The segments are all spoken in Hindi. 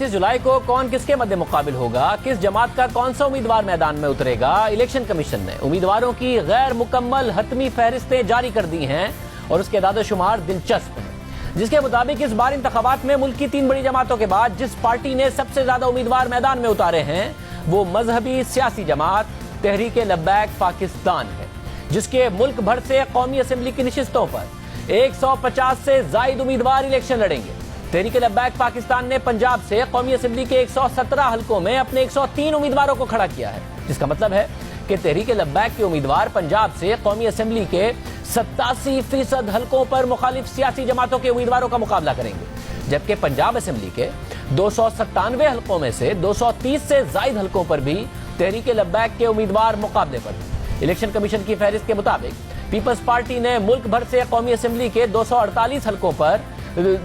29 जुलाई को कौन किसके मध्य मुकाबिल होगा, किस जमात का कौन सा उम्मीदवार मैदान में उतरेगा। इलेक्शन कमीशन ने उम्मीदवारों की गैर मुकम्मल हतमी फहरिस्तें जारी कर दी हैं और उसके दादोशुमार दिलचस्प है, जिसके मुताबिक इस बार इंतखाबात में मुल्क की 3 बड़ी जमातों के बाद जिस पार्टी ने सबसे ज्यादा उम्मीदवार मैदान में उतारे हैं वो मजहबी सियासी जमात तहरीक-ए-लब्बैक पाकिस्तान है, जिसके मुल्क भर से कौमी असेंबली की नशिस्तों पर 150 से जायद उम्मीदवार इलेक्शन लड़ेंगे। तहरीक-ए-लब्बैक पाकिस्तान ने पंजाब से कौमी असेंबली के 117 हलकों में अपने 103 उम्मीदवारों को खड़ा किया है, जिसका मतलब है कि तहरीक-ए-लब्बैक के उम्मीदवार पंजाब से कौमी असेंबली के 87% हलकों पर मुखालिफ सियासी जमातों के उम्मीदवारों का मुकाबला करेंगे, जबकि पंजाब असेंबली के 297 हलकों में से 230 से जायद हलकों पर भी तहरीक-ए-लब्बैक के उम्मीदवार मुकाबले पर हैं। इलेक्शन कमीशन की फहरिस्त के मुताबिक पीपल्स पार्टी ने मुल्क भर से कौमी असेंबली के 248 हलकों पर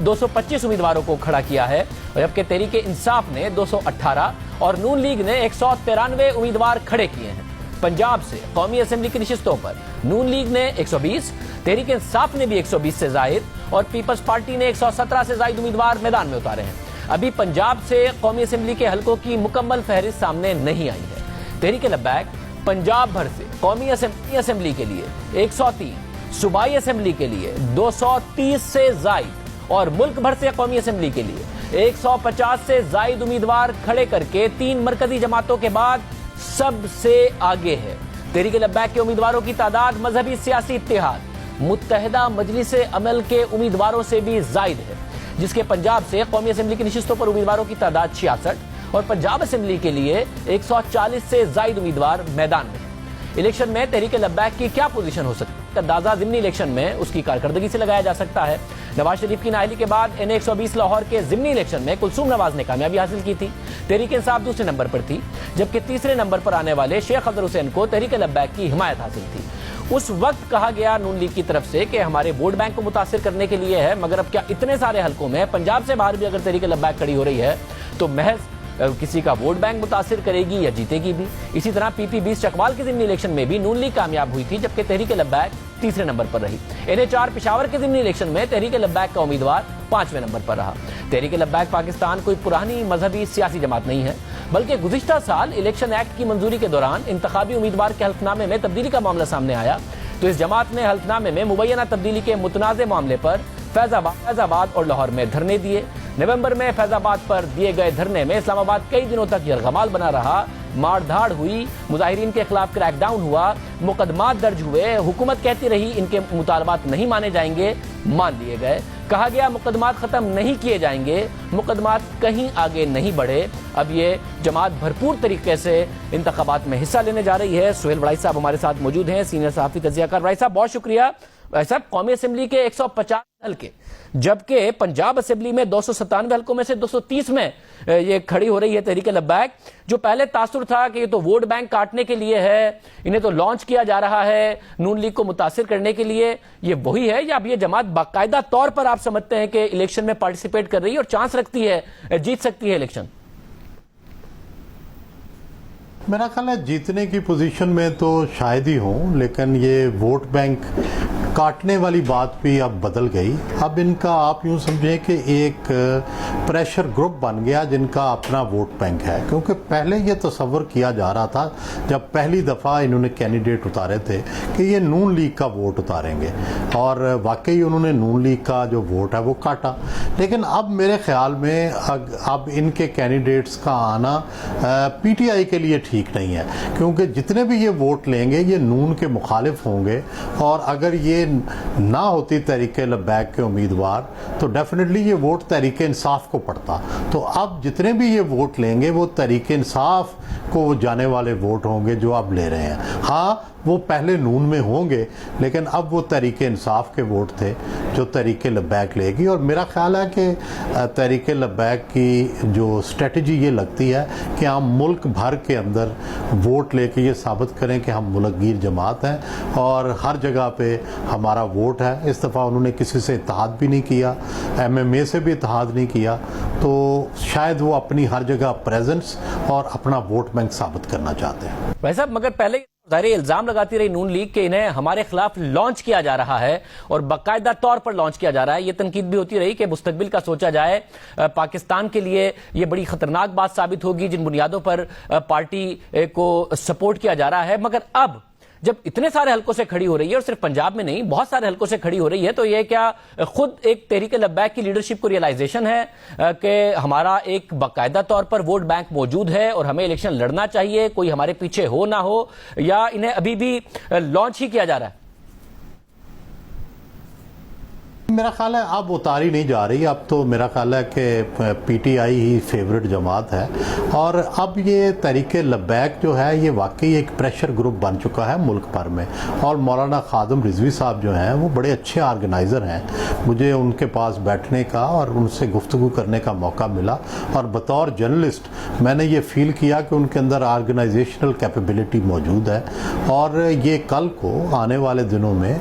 225 उम्मीदवारों को खड़ा किया है, जबकि तहरीक-ए-इंसाफ ने 218 और नून लीग ने 193 उम्मीदवार खड़े किए हैं। पंजाब से कौमी असेंबली की नशिस्तों पर नून लीग ने 120, तहरीक-ए-इंसाफ ने भी 120 से जायद और पीपल्स पार्टी ने 117 से जायद उम्मीदवार मैदान में उतारे हैं। अभी पंजाब से कौमी असेंबली के हलकों की मुकम्मल फहरिस्त सामने नहीं आई है। तहरीक-ए-लब्बैक पंजाब भर से कौमी असेंबली के लिए 103, सूबाई असेंबली के लिए 230 से जायद और मुल्क भर से कौमी असेंबली के लिए 150 से जायद उम्मीदवार खड़े करके 3 मरकजी जमातों के बाद सबसे आगे है। तहरीक-ए-लब्बैक के उम्मीदवारों की तादाद मजहबी सियासी इत्तेहाद मुत्तहिदा मजलिस-ए अमल के उम्मीदवारों से भी जायद है, जिसके पंजाब से कौमी असेंबली की नशिस्तों पर उम्मीदवारों की तादाद 66 और पंजाब असेंबली के लिए 140 से जायद उम्मीदवार मैदान में। इलेक्शन में तहरीक-ए-लब्बैक की क्या पोजीशन हो सकती है, अंदाजा ज़िमनी इलेक्शन में उसकी कारकर्दगी से लगाया जा सकता है। नवाज शरीफ की नाअहली के बाद NA 120 लाहौर के ज़िमनी इलेक्शन में कुलसूम नवाज ने कामयाबी हासिल की थी। तहरीक-ए-इंसाफ दूसरे नंबर पर थी, जबकि तीसरे नंबर पर आने वाले शेख अदर हुसैन को तहरीक-ए-लब्बैक की हिमायत हासिल थी। उस वक्त कहा गया नून लीग की तरफ से कि हमारे वोट बैंक को मुतासिर करने के लिए है, मगर अब क्या इतने सारे हलकों में पंजाब से बाहर भी अगर तहरीक-ए-लब्बैक खड़ी हो रही है तो महज किसी का वोट बैंक मुतासिर करेगी या जीतेगी भी। इसी तरह PP20 चकवाल के ज़िमनी इलेक्शन में भी नून लीग कामयाब हुई थी, जबकि तहरीक-ए-लब्बैक तीसरे नंबर पर रही। NA 4 पेशावर के ज़िमनी इलेक्शन में तहरीक-ए-लब्बैक का उम्मीदवार 5वें नंबर पर रहा। तहरीक-ए-लब्बैक पाकिस्तान कोई पुरानी मजहबी सियासी जमात नहीं है, बल्कि गुज़िश्ता साल इलेक्शन एक्ट की मंजूरी के दौरान इंतखाबी उम्मीदवार के हल्फनामे में तब्दीली का मामला सामने आया तो इस जमात ने हल्फनामे में मुबैना तब्दीली के मुतनाज़े मामले पर फैजाबाद और लाहौर में धरने दिए। नवंबर में फैजाबाद पर दिए गए धरने में इस्लामाबाद कई दिनों तक यरगमाल बना रहा, मारधाड़ हुई, मुजाहिरीन के खिलाफ क्रैकडाउन हुआ, मुकदमात दर्ज हुए। हुकूमत कहती रही इनके मुतालबात नहीं माने जाएंगे, मान लिए गए। कहा गया मुकदमात खत्म नहीं किए जाएंगे, मुकदमात कहीं आगे नहीं बढ़े। अब ये जमात भरपूर तरीके से इंतखाबात में हिस्सा लेने जा रही है। सुहेल बड़ाई साहब हमारे साथ मौजूद हैं, सीनियर सहाफ़ी तजियाकार। बड़ाई साहब बहुत शुक्रिया। साहब कौमी असेंबली के 150 हल्के, जबकि पंजाब असेंबली में 297 हल्कों में से 230 में ये खड़ी हो रही है तहरीक-ए-लब्बैक। जो पहले तासुर था कि ये तो वोट बैंक काटने के लिए है, इन्हें तो लॉन्च किया जा रहा है नून लीग को मुतासिर करने के लिए, ये वही है या अब ये जमात बाकायदा तौर पर आप समझते हैं कि इलेक्शन में पार्टिसिपेट कर रही है और चांस रखती है जीत सकती है इलेक्शन? मेरा ख्याल है जीतने की पोजीशन में तो शायद ही हो, लेकिन ये वोट बैंक काटने वाली बात भी अब बदल गई। अब इनका आप यूं समझें कि एक प्रेशर ग्रुप बन गया जिनका अपना वोट बैंक है, क्योंकि पहले ये तस्वर किया जा रहा था जब पहली दफ़ा इन्होंने कैंडिडेट उतारे थे कि ये नून लीग का वोट उतारेंगे और वाकई उन्होंने नून लीग का जो वोट है वो काटा। लेकिन अब मेरे ख्याल में अब इनके कैंडिडेट्स का आना PTI के लिए ठीक नहीं है, क्योंकि जितने भी ये वोट लेंगे ये नून के मुखालिफ होंगे और अगर ये ना होती तहरीक-ए-लब्बैक के उम्मीदवार तो डेफिनेटली ये वोट तहरीक-ए-इंसाफ को पड़ता। तो अब जितने भी ये वोट लेंगे वो तहरीक-ए-इंसाफ को जाने वाले वोट होंगे जो अब ले रहे हैं। हाँ, वो पहले नून में होंगे, लेकिन अब वो तहरीक-ए-इंसाफ के वोट थे जो तहरीक-ए-लब्बैक लेगी। और मेरा ख्याल है कि तहरीक-ए-लब्बैक की जो स्ट्रेटजी ये लगती है कि हम मुल्क भर के अंदर वोट लेके ये साबित करें कि हम मुल्कगीर जमात हैं और हर जगह पे हमारा वोट है। इस दफ़ा उन्होंने किसी से इत्तेहाद भी नहीं किया, MMA से भी इत्तेहाद नहीं किया, तो शायद वो अपनी हर जगह प्रेजेंस और अपना वोट बैंक साबित करना चाहते हैं। भाई साहब, मगर पहले ज़ाहिर इल्जाम लगाती रही नून लीग कि इन्हें हमारे खिलाफ लॉन्च किया जा रहा है और बाकायदा तौर पर लॉन्च किया जा रहा है। यह तनकीद भी होती रही कि मुस्तकबिल का सोचा जाए, पाकिस्तान के लिए यह बड़ी खतरनाक बात साबित होगी जिन बुनियादों पर पार्टी को सपोर्ट किया जा रहा है। मगर अब जब इतने सारे हलकों से खड़ी हो रही है, और सिर्फ पंजाब में नहीं बहुत सारे हलकों से खड़ी हो रही है, तो यह क्या खुद एक तहरीक लब्बैक की लीडरशिप को रियलाइजेशन है कि हमारा एक बाकायदा तौर पर वोट बैंक मौजूद है और हमें इलेक्शन लड़ना चाहिए, कोई हमारे पीछे हो ना हो, या इन्हें अभी भी लॉन्च ही किया जा रहा है? मेरा ख्याल है अब उतारी नहीं जा रही। अब तो मेरा ख्याल है कि पीटीआई ही फेवरेट जमात है और अब ये तहरीक लब्बैक जो है ये वाकई एक प्रेशर ग्रुप बन चुका है मुल्क भर में। और मौलाना खादिम रिजवी साहब जो हैं वो बड़े अच्छे ऑर्गेनाइज़र हैं। मुझे उनके पास बैठने का और उनसे गुफ्तगू करने का मौका मिला और बतौर जर्नलिस्ट मैंने ये फील किया कि उनके अंदर ऑर्गेनाइजेशनल कैपेबिलिटी मौजूद है और ये कल को आने वाले दिनों में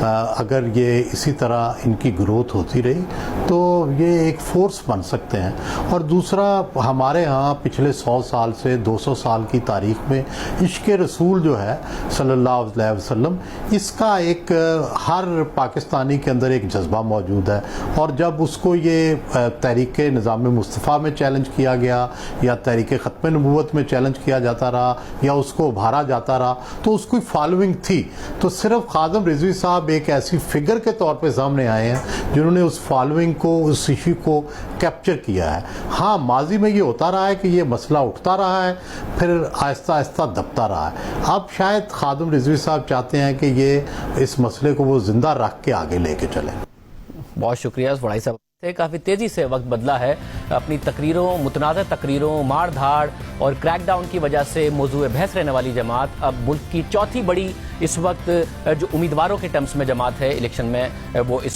अगर ये इसी तरह इनकी ग्रोथ होती रही तो ये एक फोर्स बन सकते हैं। और दूसरा, हमारे यहाँ पिछले 100 साल से 200 साल की तारीख में इश्क़ रसूल जो है सल्लल्लाहु अलैहि वसल्लम, इसका एक हर पाकिस्तानी के अंदर एक जज्बा मौजूद है। और जब उसको ये तहरीक निज़ाम मुस्तफ़ा में चैलेंज किया गया या तहरीक ख़त्म नबूवत में चैलेंज किया जाता रहा या उसको उभारा जाता रहा तो उसकी फॉलोइंग थी। तो सिर्फ खादिम रिजवी साहब एक ऐसी फिगर के तौर पे सामने आए हैं जिन्होंने उस फॉलोइंग को, उस इशू को कैप्चर किया है। हाँ, माजी में ये होता रहा है कि ये मसला उठता रहा है, फिर आहिस्ता आहिस्ता दबता रहा है। अब शायद खादिम रिजवी साहब चाहते हैं कि ये इस मसले को वो जिंदा रख के आगे लेके चलें। बहुत शुक्रिया वड़ाई साहब। काफ़ी तेज़ी से वक्त बदला है। अपनी तकरीरों, मुतनाज़ तकरीरों, मार धाड़ और क्रैकडाउन की वजह से मौजूद बहस रहने वाली जमात अब मुल्क की चौथी बड़ी इस वक्त जो उम्मीदवारों के टर्म्स में जमात है इलेक्शन में, वो इस